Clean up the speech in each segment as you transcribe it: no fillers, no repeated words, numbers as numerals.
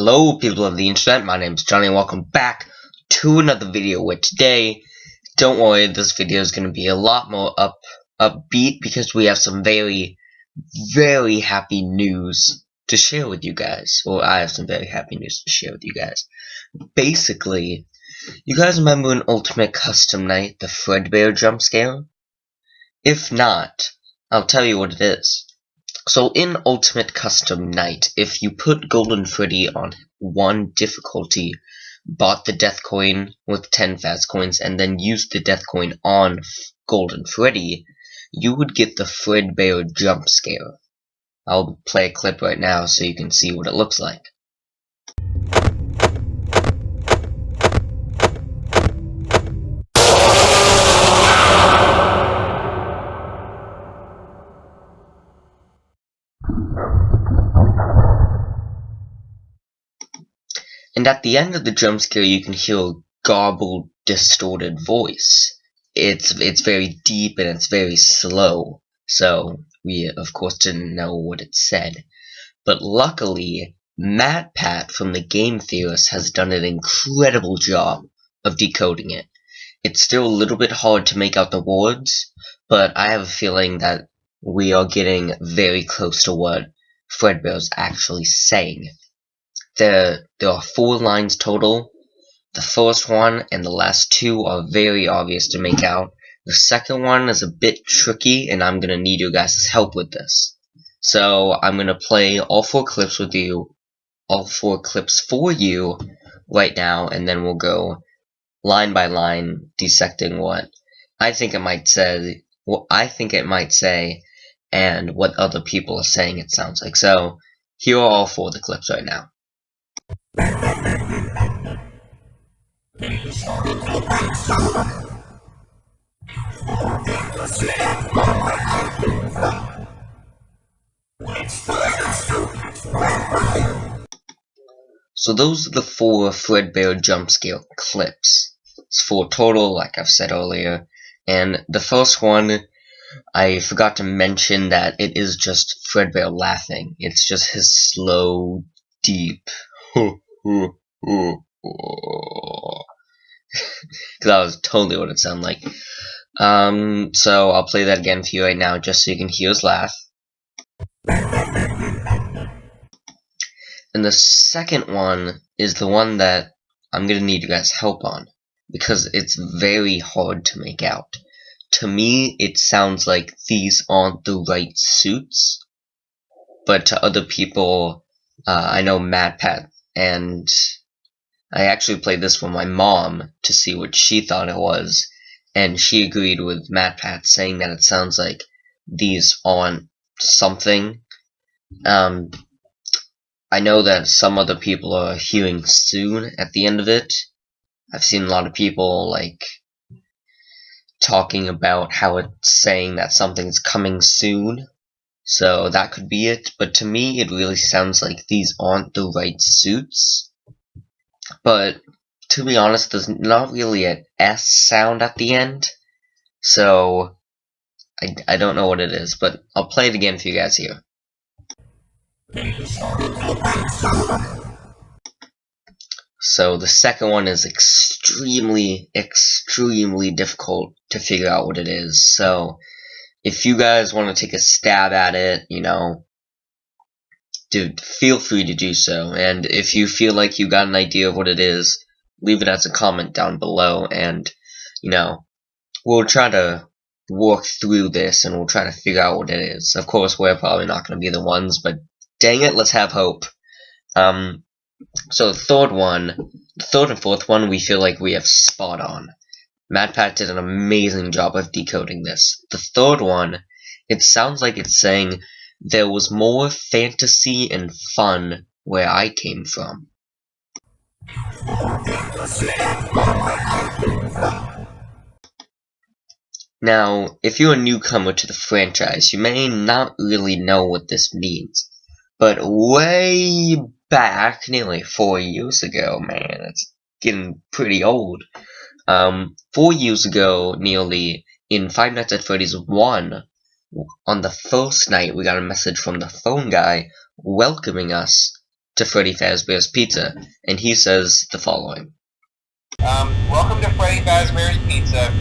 Hello people of the internet, my name is Johnny and welcome back to another video where today, don't worry, this video is going to be a lot more upbeat because we have some very happy news to share with you guys. Or I have some very happy news to share with you guys. Basically, you guys remember in Ultimate Custom Night, the Fredbear jump scare? If not, I'll tell you what it is. So in Ultimate Custom Night, if you put Golden Freddy on 1 difficulty, bought the death coin with 10 fast coins, and then used the death coin on Golden Freddy, you would get the Fredbear jump scare. I'll play a clip right now so you can see what it looks like. And at the end of the jump scare, you can hear a garbled, distorted voice. It's very deep and it's very slow, so we of course didn't know what it said. But luckily, MatPat from the Game Theorist has done an incredible job of decoding it. It's still a little bit hard to make out the words, but I have a feeling that we are getting very close to what Fredbear's actually saying. There are 4 lines total. The first one and the last 2 are very obvious to make out. The second one is a bit tricky, and I'm going to need your guys' help with this. So I'm going to play all 4 clips with you, all 4 clips for you right now, and then we'll go line by line dissecting what I think it might say, and what other people are saying it sounds like. So here are all 4 of the clips right now. So those are the 4 Fredbear jump scare clips. It's 4 total, like I've said earlier. And the first one, I forgot to mention that it is just Fredbear laughing. It's just his slow, deep because that was totally what it sounded like. So I'll play that again for you right now just so you can hear his laugh. And the second one is the one that I'm gonna need you guys' help on, because it's very hard to make out. To me, it sounds like these aren't the right suits, but to other people, I know MatPat, and I actually played this for my mom to see what she thought it was, and she agreed with MatPat, saying that it sounds like these aren't something. I know that some other people are hearing soon at the end of it. I've seen a lot of people like talking about how it's saying that something's coming soon. So that could be it, but to me it really sounds like these aren't the right suits. But to be honest, there's not really an S sound at the end, so I don't know what it is, but I'll play it again for you guys here. So the second one is extremely difficult to figure out what it is, so if you guys want to take a stab at it, dude, feel free to do so. And if you feel like you got an idea of what it is, leave it as a comment down below, and we'll try to work through this and we'll try to figure out what it is. Of course, we're probably not going to be the ones, but dang it, let's have hope. So the third and fourth one, we feel like we have spot on. MatPat did an amazing job of decoding this. The third one, it sounds like it's saying there was more fantasy and fun where I came from. Now, if you're a newcomer to the franchise, you may not really know what this means. But way back, nearly 4 years ago, man, it's getting pretty old. 4 years ago, nearly, in Five Nights at Freddy's 1, on the first night, we got a message from the phone guy welcoming us to Freddy Fazbear's Pizza, and he says the following. Welcome to Freddy Fazbear's Pizza,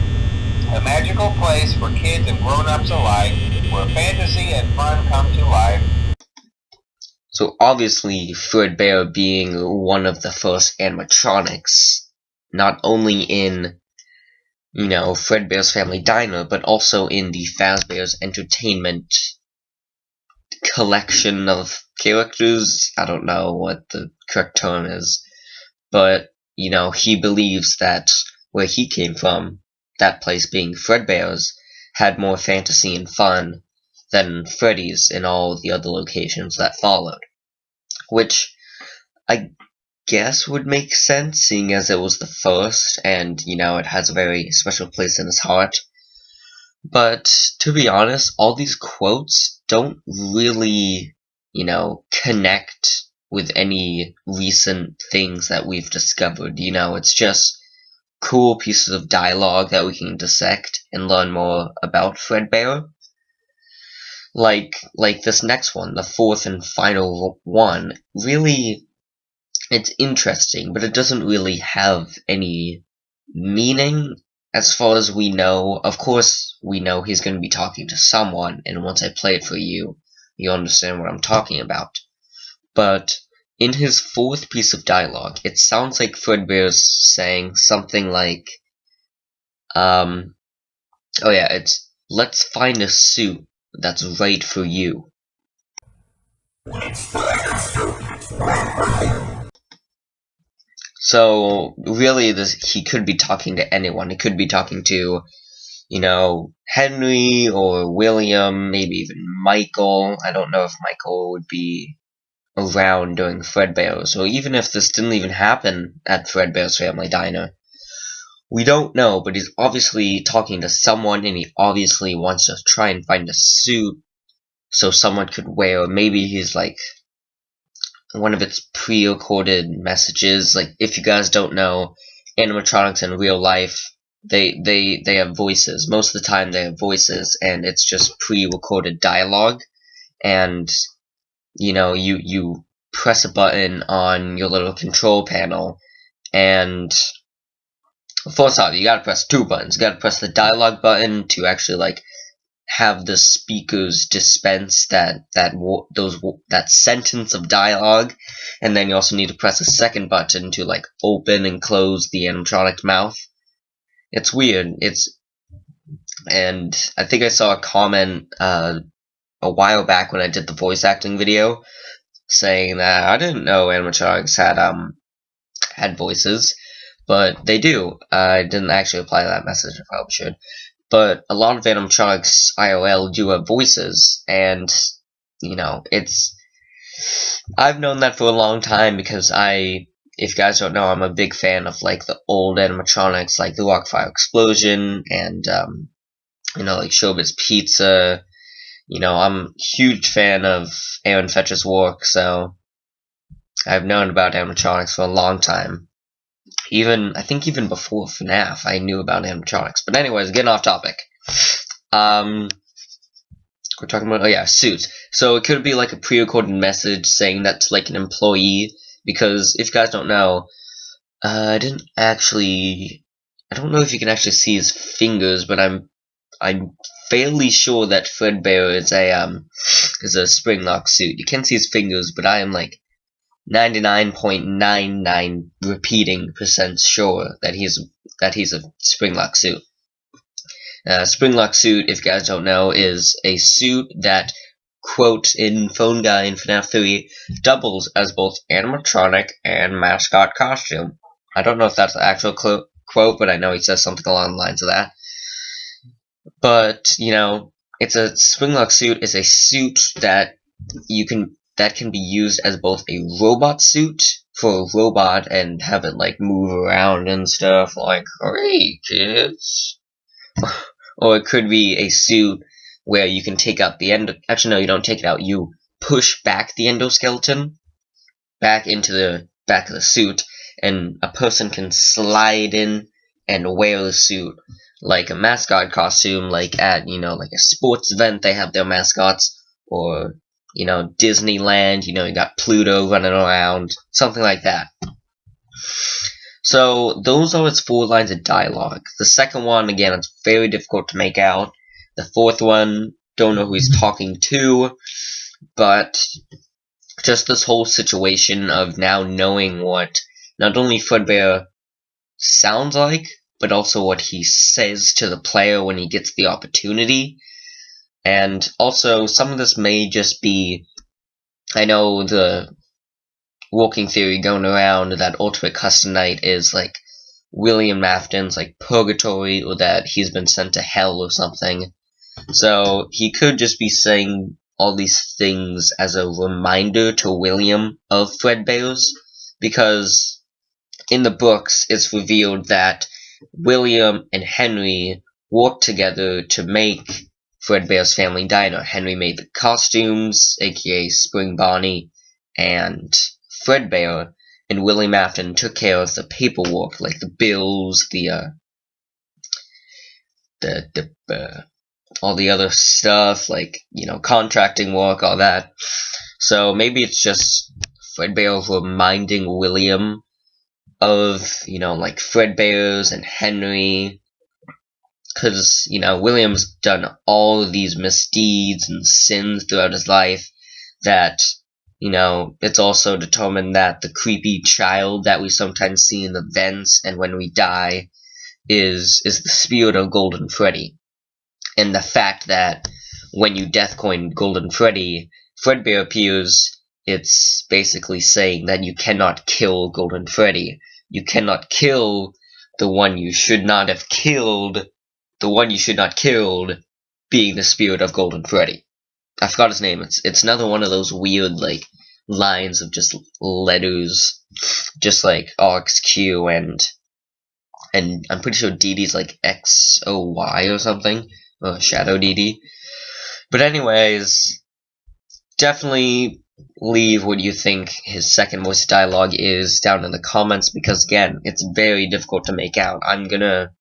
a magical place for kids and grown-ups alike, where fantasy and fun come to life. So obviously, Fredbear being one of the first animatronics, not only in, Fredbear's Family Diner, but also in the Fazbear's Entertainment collection of characters. I don't know what the correct term is, but, he believes that where he came from, that place being Fredbear's, had more fantasy and fun than Freddy's in all the other locations that followed. Which I guess would make sense, seeing as it was the first, and, it has a very special place in his heart. But, to be honest, all these quotes don't really, connect with any recent things that we've discovered. It's just cool pieces of dialogue that we can dissect and learn more about Fredbear. Like this next one, the fourth and final one, really, it's interesting, but it doesn't really have any meaning as far as we know. Of course, we know he's going to be talking to someone, and once I play it for you, you'll understand what I'm talking about. But in his fourth piece of dialogue, it sounds like Fredbear's saying something like, it's, let's find a suit that's right for you. So, really, he could be talking to anyone. He could be talking to, Henry or William, maybe even Michael. I don't know if Michael would be around during Fredbear's, or even if this didn't even happen at Fredbear's Family Diner. We don't know, but he's obviously talking to someone, and he obviously wants to try and find a suit so someone could wear. Maybe he's like one of its pre-recorded messages. Like, if you guys don't know, animatronics in real life, they have voices. Most of the time they have voices, and it's just pre-recorded dialogue. And, you press a button on your little control panel, and first off, you gotta press two buttons. You gotta press the dialogue button to actually, have the speakers dispense that sentence of dialogue, and then you also need to press a second button to open and close the animatronic mouth. It's weird. And I think I saw a comment a while back when I did the voice acting video saying that I didn't know animatronics had voices, but they do. I didn't actually apply that message. I probably should. But a lot of animatronics IRL do have voices, and, I've known that for a long time because if you guys don't know, I'm a big fan of, the old animatronics, like the Rockfire Explosion, and, Showbiz Pizza. I'm a huge fan of Aaron Fetcher's work, so I've known about animatronics for a long time. I think even before FNaF, I knew about animatronics. But anyways, getting off topic. We're talking about, suits. So it could be a pre-recorded message saying that to an employee, because if you guys don't know, I don't know if you can actually see his fingers, but I'm fairly sure that Fredbear is a spring-lock suit. You can't see his fingers, but I am 99.99 repeating % sure that he's a spring-lock suit. Spring-lock suit, if you guys don't know, is a suit that, quote in Phone Guy in FNaF 3, doubles as both animatronic and mascot costume. I don't know if that's the actual quote, but I know he says something along the lines of that. But, it's a spring-lock suit is a suit that can be used as both a robot suit for a robot and have it move around and stuff hey kids. Or it could be a suit where you can take out the actually no, you don't take it out, you push back the endoskeleton back into the back of the suit, and a person can slide in and wear the suit like a mascot costume, at a sports event they have their mascots, or Disneyland, you got Pluto running around, something like that. So those are its 4 lines of dialogue. The second one, again, it's very difficult to make out. The fourth one, don't know who he's talking to, but just this whole situation of now knowing what not only Fredbear sounds like, but also what he says to the player when he gets the opportunity. And also, some of this may just be, I know the walking theory going around that Ultimate Custom Night is like William Afton's like purgatory, or that he's been sent to hell or something. So he could just be saying all these things as a reminder to William of Fredbear's, because in the books it's revealed that William and Henry worked together to make Fredbear's Family Diner. Henry made the costumes, aka Spring Bonnie and Fredbear, and William Afton took care of the paperwork, like the bills, all the other stuff, like, contracting work, all that. So maybe it's just Fredbear reminding William of, like Fredbear's and Henry, because, William's done all of these misdeeds and sins throughout his life that, it's also determined that the creepy child that we sometimes see in the vents and when we die is the spirit of Golden Freddy. And the fact that when you death coin Golden Freddy, Fredbear appears, it's basically saying that you cannot kill Golden Freddy. You cannot kill the one you should not have killed, the one you should not killed being the spirit of Golden Freddy. I forgot his name. It's another one of those weird, like, lines of just letters, just like RXQ and I'm pretty sure DD's like XOY or something. Shadow DD. But anyways, definitely leave what you think his second voice dialogue is down in the comments, because again, it's very difficult to make out. I'm gonna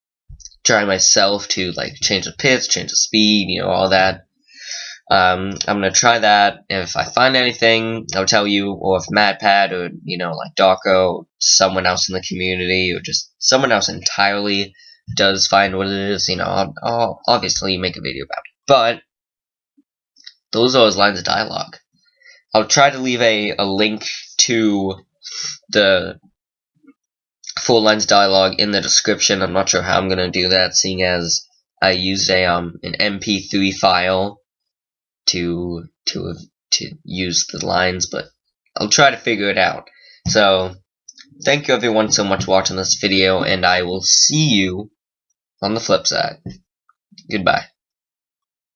try myself to like change the pitch, change the speed, all that. I'm gonna try that. If I find anything, I'll tell you, or if MatPat or like Darko, someone else in the community, or just someone else entirely does find what it is, I'll obviously make a video about it. But those are his lines of dialogue. I'll try to leave a link to the full lines of dialogue in the description. I'm not sure how I'm gonna do that, seeing as I used an MP3 file to use the lines, but I'll try to figure it out. So thank you everyone so much for watching this video, and I will see you on the flip side. Goodbye.